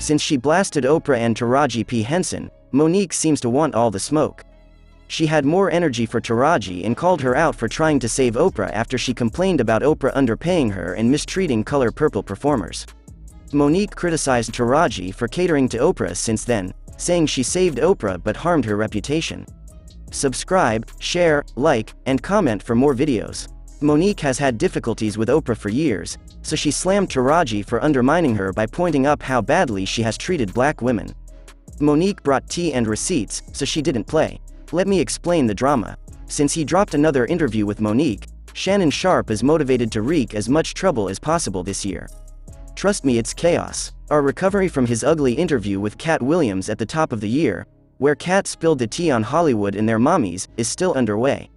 Since she blasted Oprah and Taraji P. Henson, Monique seems to want all the smoke. She had more energy for Taraji and called her out for trying to save Oprah after she complained about Oprah underpaying her and mistreating Color Purple performers. Monique criticized Taraji for catering to Oprah since then, saying she saved Oprah but harmed her reputation. Subscribe, share, like, and comment for more videos. Monique has had difficulties with Oprah for years, so she slammed Taraji for undermining her by pointing up how badly she has treated black women. Monique brought tea and receipts, so she didn't play. Let me explain the drama. Since he dropped another interview with Monique, Shannon Sharpe is motivated to wreak as much trouble as possible this year. Trust me, it's chaos. Our recovery from his ugly interview with Cat Williams at the top of the year, where Cat spilled the tea on Hollywood and their mommies, is still underway.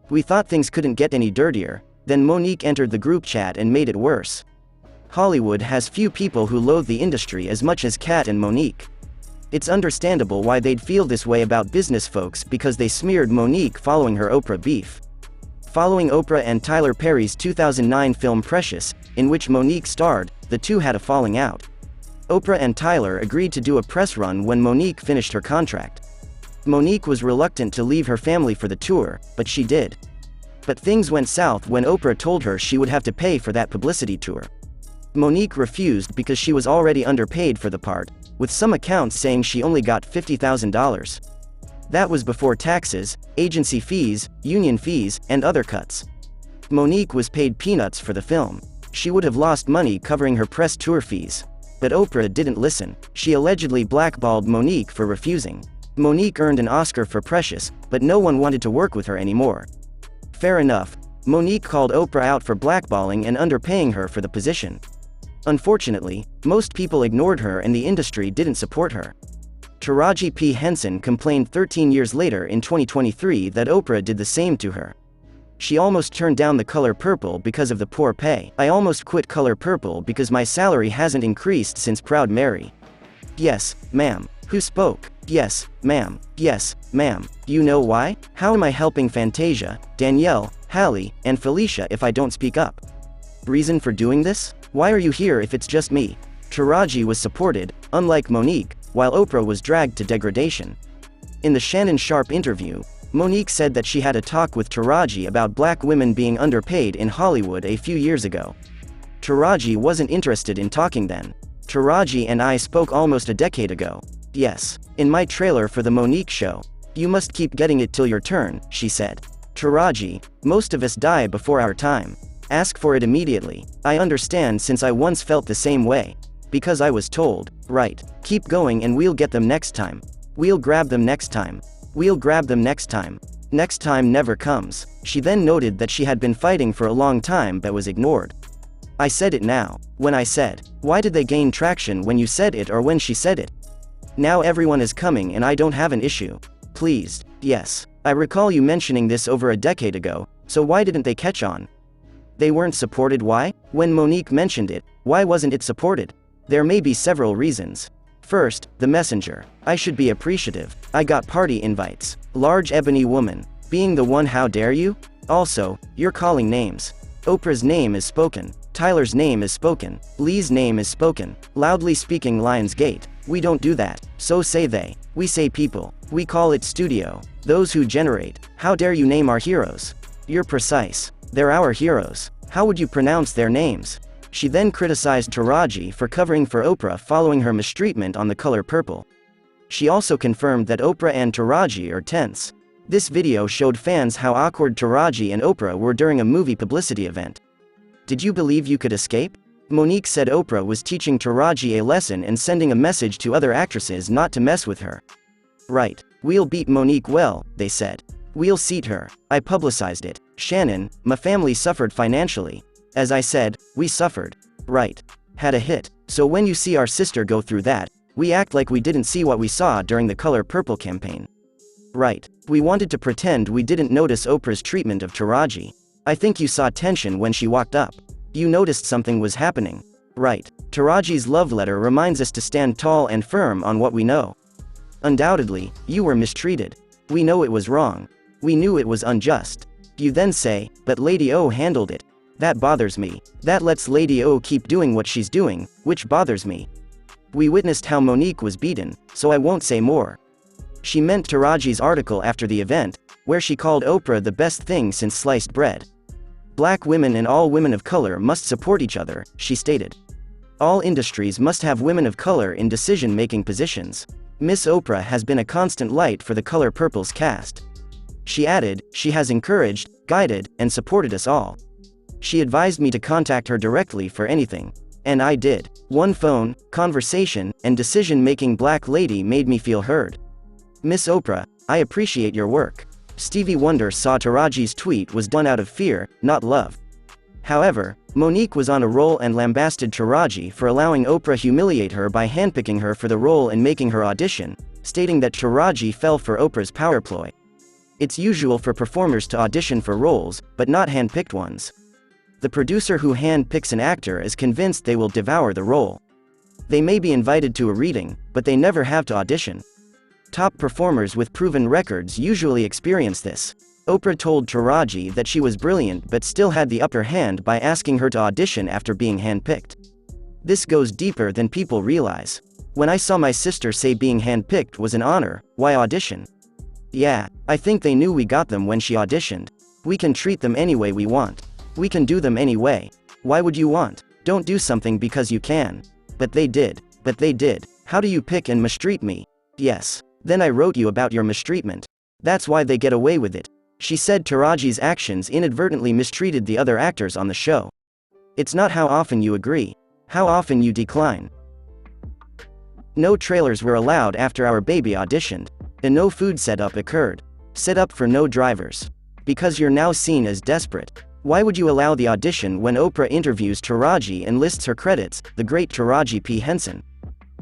We thought things couldn't get any dirtier, then Monique entered the group chat and made it worse. Hollywood has few people who loathe the industry as much as Cat and Monique. It's understandable why they'd feel this way about business folks because they smeared Monique following her Oprah beef. Following Oprah and Tyler Perry's 2009 film Precious, in which Monique starred, the two had a falling out. Oprah and Tyler agreed to do a press run when Monique finished her contract. Monique was reluctant to leave her family for the tour, but she did. But things went south when Oprah told her she would have to pay for that publicity tour. Monique refused because she was already underpaid for the part, with some accounts saying she only got $50,000. That was before taxes, agency fees, union fees, and other cuts. Monique was paid peanuts for the film. She would have lost money covering her press tour fees. But Oprah didn't listen. She allegedly blackballed Monique for refusing. Monique earned an Oscar for Precious, but no one wanted to work with her anymore. Fair enough. Monique called Oprah out for blackballing and underpaying her for the position. Unfortunately, most people ignored her and the industry didn't support her. Taraji P. Henson complained 13 years later in 2023 that Oprah did the same to her. She almost turned down the Color Purple because of the poor pay. I almost quit Color Purple because my salary hasn't increased since Proud Mary. Yes, ma'am. Who spoke? Yes, ma'am. Yes, ma'am. You know why? How am I helping Fantasia, Danielle, Hallie, and Felicia if I don't speak up? Reason for doing this? Why are you here if it's just me? Taraji was supported, unlike Monique, while Oprah was dragged to degradation. In the Shannon Sharpe interview, Monique said that she had a talk with Taraji about black women being underpaid in Hollywood a few years ago. Taraji wasn't interested in talking then. Taraji and I spoke almost a decade ago. Yes. In my trailer for the Monique show. You must keep getting it till your turn, she said. Taraji, most of us die before our time. Ask for it immediately. I understand since I once felt the same way. Because I was told, right, keep going and we'll get them next time. We'll grab them next time. We'll grab them next time. Next time never comes. She then noted that she had been fighting for a long time but was ignored. I said it now. When I said, why did they gain traction when you said it or when she said it? Now everyone is coming and I don't have an issue. Pleased. Yes. I recall you mentioning this over a decade ago, so why didn't they catch on? They weren't supported. Why? When Monique mentioned it, why wasn't it supported? There may be several reasons. First, the messenger. I should be appreciative. I got party invites. Large ebony woman. Being the one, how dare you? Also, you're calling names. Oprah's name is spoken. Tyler's name is spoken. Lee's name is spoken. Loudly speaking Lionsgate. We don't do that. So say they. We say people. We call it studio. Those who generate. How dare you name our heroes? You're precise. They're our heroes. How would you pronounce their names? She then criticized Taraji for covering for Oprah following her mistreatment on The Color Purple. She also confirmed that Oprah and Taraji are tense. This video showed fans how awkward Taraji and Oprah were during a movie publicity event. Did you believe you could escape? Monique said Oprah was teaching Taraji a lesson and sending a message to other actresses not to mess with her. Right. We'll beat Monique well, they said. We'll seat her. I publicized it. Shannon, my family suffered financially. As I said, we suffered. Right. Had a hit. So when you see our sister go through that, we act like we didn't see what we saw during the Color Purple campaign. Right. We wanted to pretend we didn't notice Oprah's treatment of Taraji. I think you saw tension when she walked up. You noticed something was happening. Right. Taraji's love letter reminds us to stand tall and firm on what we know. Undoubtedly, you were mistreated. We know it was wrong. We knew it was unjust. You then say, but Lady O handled it. That bothers me. That lets Lady O keep doing what she's doing, which bothers me. We witnessed how Monique was beaten, so I won't say more. She meant Taraji's article after the event, where she called Oprah the best thing since sliced bread. Black women and all women of color must support each other, she stated. All industries must have women of color in decision-making positions. Miss Oprah has been a constant light for the Color Purple's cast. She added, she has encouraged, guided, and supported us all. She advised me to contact her directly for anything. And I did. One phone, conversation, and decision-making black lady made me feel heard. Miss Oprah, I appreciate your work. Stevie Wonder saw Taraji's tweet was done out of fear, not love. However, Monique was on a roll and lambasted Taraji for allowing Oprah humiliate her by handpicking her for the role and making her audition, stating that Taraji fell for Oprah's power ploy. It's usual for performers to audition for roles, but not hand-picked ones. The producer who hand-picks an actor is convinced they will devour the role. They may be invited to a reading, but they never have to audition. Top performers with proven records usually experience this. Oprah told Taraji that she was brilliant but still had the upper hand by asking her to audition after being handpicked. This goes deeper than people realize. When I saw my sister say being handpicked was an honor, why audition? Yeah, I think they knew we got them when she auditioned. We can treat them any way we want. We can do them anyway. Why would you want? Don't do something because you can. But they did. But they did. How do you pick and mistreat me? Yes. Then I wrote you about your mistreatment. That's why they get away with it. She said Taraji's actions inadvertently mistreated the other actors on the show. It's not how often you agree. How often you decline. No trailers were allowed after our baby auditioned. A no food setup occurred. Set up for no drivers. Because you're now seen as desperate. Why would you allow the audition when Oprah interviews Taraji and lists her credits, the great Taraji P. Henson?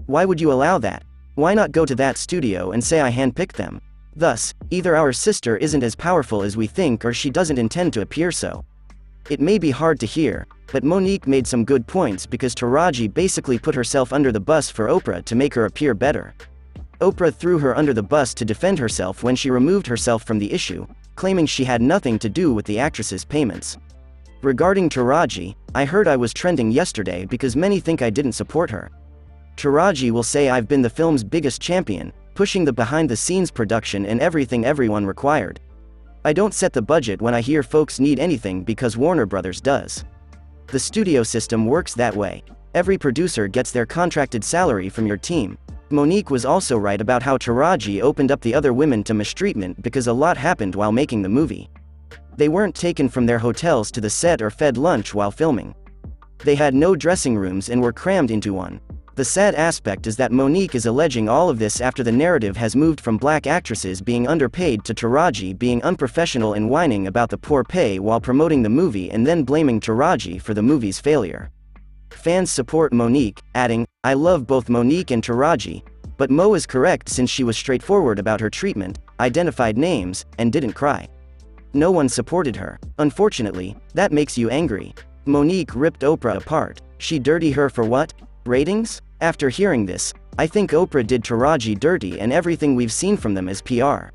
Why would you allow that? Why not go to that studio and say I handpicked them? Thus, either our sister isn't as powerful as we think or she doesn't intend to appear so. It may be hard to hear, but Monique made some good points because Taraji basically put herself under the bus for Oprah to make her appear better. Oprah threw her under the bus to defend herself when she removed herself from the issue, claiming she had nothing to do with the actress's payments. Regarding Taraji, I heard I was trending yesterday because many think I didn't support her. Taraji will say I've been the film's biggest champion, pushing the behind-the-scenes production and everything everyone required. I don't set the budget when I hear folks need anything because Warner Brothers does. The studio system works that way. Every producer gets their contracted salary from your team. Monique was also right about how Taraji opened up the other women to mistreatment because a lot happened while making the movie. They weren't taken from their hotels to the set or fed lunch while filming. They had no dressing rooms and were crammed into one. The sad aspect is that Monique is alleging all of this after the narrative has moved from black actresses being underpaid to Taraji being unprofessional and whining about the poor pay while promoting the movie and then blaming Taraji for the movie's failure. Fans support Monique, adding, I love both Monique and Taraji, but Mo is correct since she was straightforward about her treatment, identified names, and didn't cry. No one supported her. Unfortunately, that makes you angry. Monique ripped Oprah apart. She dirty her for what? Ratings? After hearing this, I think Oprah did Taraji dirty and everything we've seen from them is PR.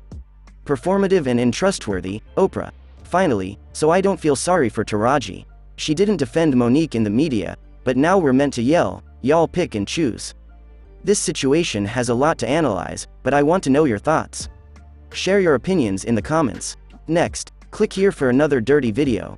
Performative and untrustworthy, Oprah. Finally, so I don't feel sorry for Taraji. She didn't defend Monique in the media, but now we're meant to yell, y'all pick and choose. This situation has a lot to analyze, but I want to know your thoughts. Share your opinions in the comments. Next, click here for another dirty video.